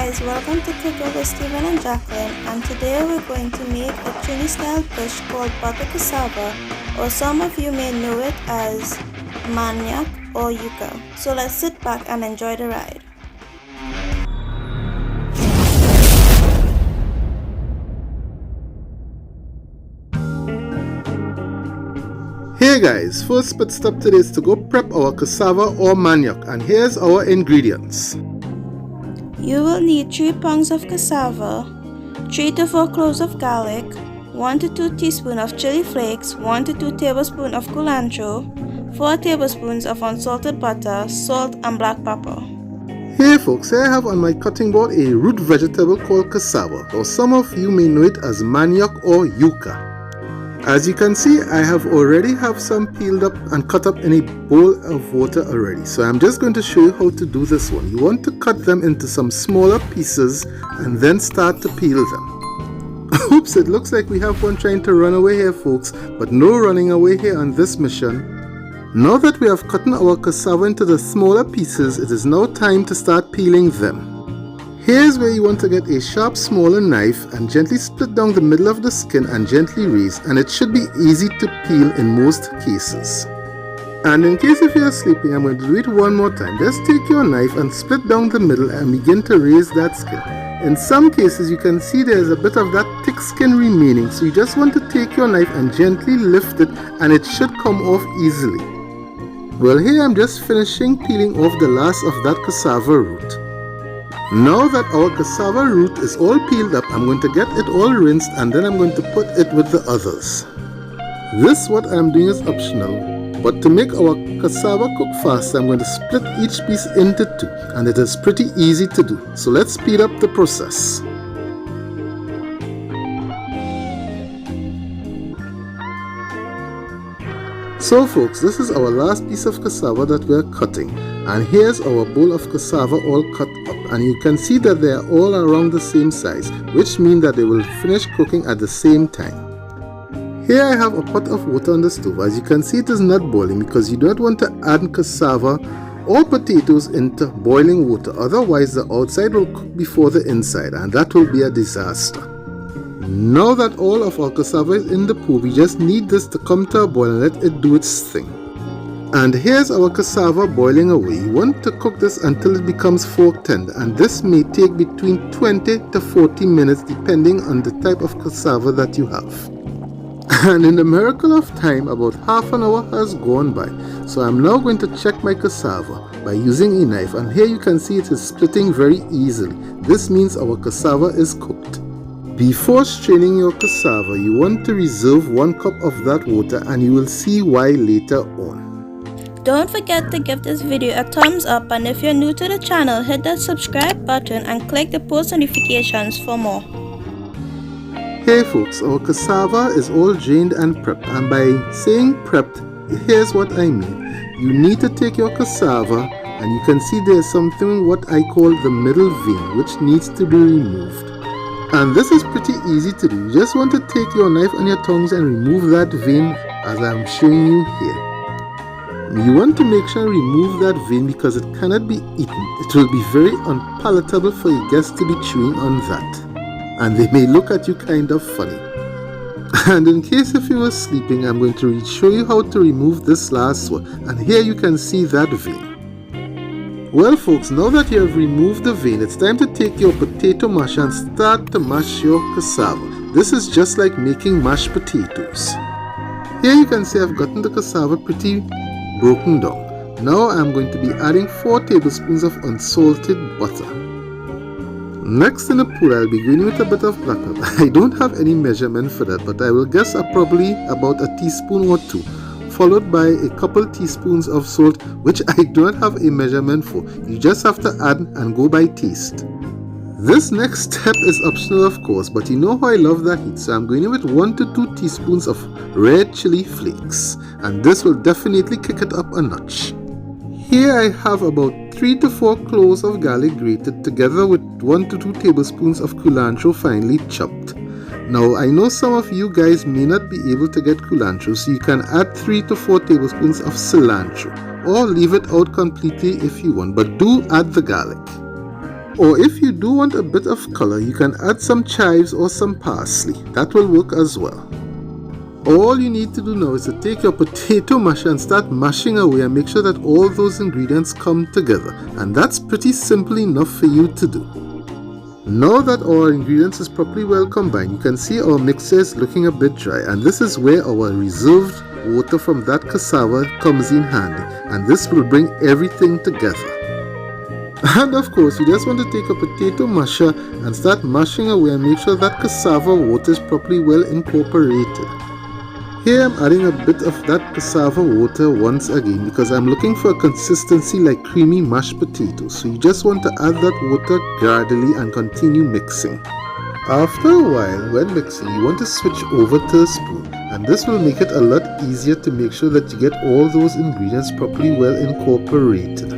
guys, welcome to Cooking with Steven and Jacqueline, and today we're going to make a Trini style dish called butter cassava, or some of you may know it as Manioc or Yuca. So let's sit back and enjoy the ride. Hey guys, first pit stop today is to go prep our cassava or manioc, and here's our ingredients. You will need 3 pounds of cassava, 3 to 4 cloves of garlic, 1 to 2 teaspoons of chili flakes, 1 to 2 tablespoons of culantro, 4 tablespoons of unsalted butter, salt and black pepper. Hey folks, here I have on my cutting board a root vegetable called cassava, or some of you may know it as manioc or yuca. As you can see, I have already have some peeled up and cut up in a bowl of water already. So I'm just going to show you how to do this one. You want to cut them into some smaller pieces and then start to peel them. Oops, it looks like we have one trying to run away here folks, but no running away here on this mission. Now that we have cut our cassava into the smaller pieces, it is now time to start peeling them. Here's where you want to get a sharp smaller knife and gently split down the middle of the skin and gently raise, and it should be easy to peel in most cases. And in case if you are sleeping, I'm going to do it one more time. Just take your knife and split down the middle and begin to raise that skin. In some cases you can see there is a bit of that thick skin remaining, so you just want to take your knife and gently lift it and it should come off easily. Well, here I'm just finishing peeling off the last of that cassava root. Now that our cassava root is all peeled up, I'm going to get it all rinsed and then I'm going to put it with the others. This what I'm doing is optional, but to make our cassava cook fast, I'm going to split each piece into 2, and it is pretty easy to do. So let's speed up the process. So folks, this is our last piece of cassava that we are cutting, and here's our bowl of cassava all cut up, and you can see that they are all around the same size, which means that they will finish cooking at the same time. Here I have a pot of water on the stove. As you can see, it is not boiling because you don't want to add cassava or potatoes into boiling water, otherwise the outside will cook before the inside and that will be a disaster. Now that all of our cassava is in the pot, we just need this to come to a boil and let it do its thing. And here's our cassava boiling away. You want to cook this until it becomes fork tender, and this may take between 20 to 40 minutes depending on the type of cassava that you have. And in the miracle of time, about half an hour has gone by. So I'm now going to check my cassava by using a knife, and here you can see it is splitting very easily. This means our cassava is cooked. Before straining your cassava, you want to reserve 1 cup of that water, and you will see why later on. Don't forget to give this video a thumbs up, and if you're new to the channel, hit that subscribe button and click the post notifications for more. Hey folks, our cassava is all drained and prepped, and by saying prepped, here's what I mean. You need to take your cassava, and you can see there's something what I call the middle vein, which needs to be removed. And this is pretty easy to do. You just want to take your knife and your tongs and remove that vein as I'm showing you here. You want to make sure and remove that vein because it cannot be eaten. It will be very unpalatable for your guests to be chewing on that, and they may look at you kind of funny. And in case if you were sleeping, I'm going to show you how to remove this last one, and here you can see that vein. Well folks, now that you have removed the vein, it's time to take your potato mash and start to mash your cassava. This is just like making mashed potatoes. Here you can see I've gotten the cassava pretty broken down. Now I'm going to be adding 4 tablespoons of unsalted butter. Next in the pool, I'll be going with a bit of black pepper. I don't have any measurement for that, but I will guess probably about a teaspoon or 2. Followed by a couple teaspoons of salt, which I don't have a measurement for. You just have to add and go by taste. This next step is optional of course, but you know how I love that heat, so I'm going in with 1 to 2 teaspoons of red chili flakes, and this will definitely kick it up a notch. Here I have about 3 to 4 cloves of garlic grated together with 1 to 2 tablespoons of culantro finely chopped. Now I know some of you guys may not be able to get culantro, so you can add 3 to 4 tablespoons of cilantro, or leave it out completely if you want, but do add the garlic. Or if you do want a bit of color, you can add some chives or some parsley. That will work as well. All you need to do now is to take your potato masher and start mashing away and make sure that all those ingredients come together. And that's pretty simple enough for you to do. Now that our ingredients is properly well combined, you can see our mixture is looking a bit dry, and this is where our reserved water from that cassava comes in handy, and this will bring everything together. And of course, you just want to take a potato masher and start mashing away and make sure that cassava water is properly well incorporated. Here I'm adding a bit of that cassava water once again because I'm looking for a consistency like creamy mashed potatoes. So you just want to add that water gradually and continue mixing. After a while, when mixing, you want to switch over to a spoon, and this will make it a lot easier to make sure that you get all those ingredients properly well incorporated.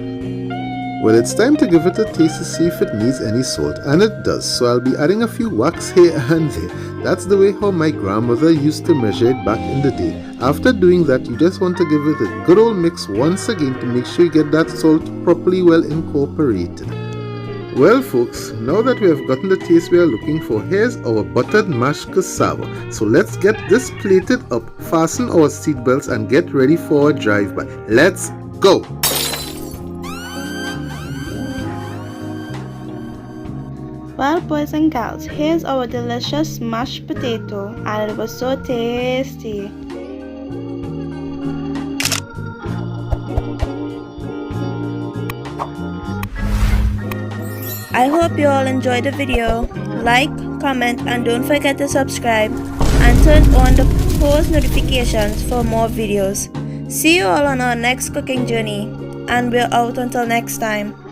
Well, it's time to give it a taste to see if it needs any salt, and it does, so I'll be adding a few whacks here and there. That's the way how my grandmother used to measure it back in the day. After doing that, you just want to give it a good old mix once again to make sure you get that salt properly well incorporated. Well folks, now that we have gotten the taste we are looking for, here's our buttered mashed cassava. So let's get this plated up, fasten our seatbelts and get ready for a drive-by. Let's go! Well, boys and girls, here's our delicious mashed potato, and it was so tasty. I hope you all enjoyed the video. Like, comment, and don't forget to subscribe and turn on the post notifications for more videos. See you all on our next cooking journey, and we're out until next time.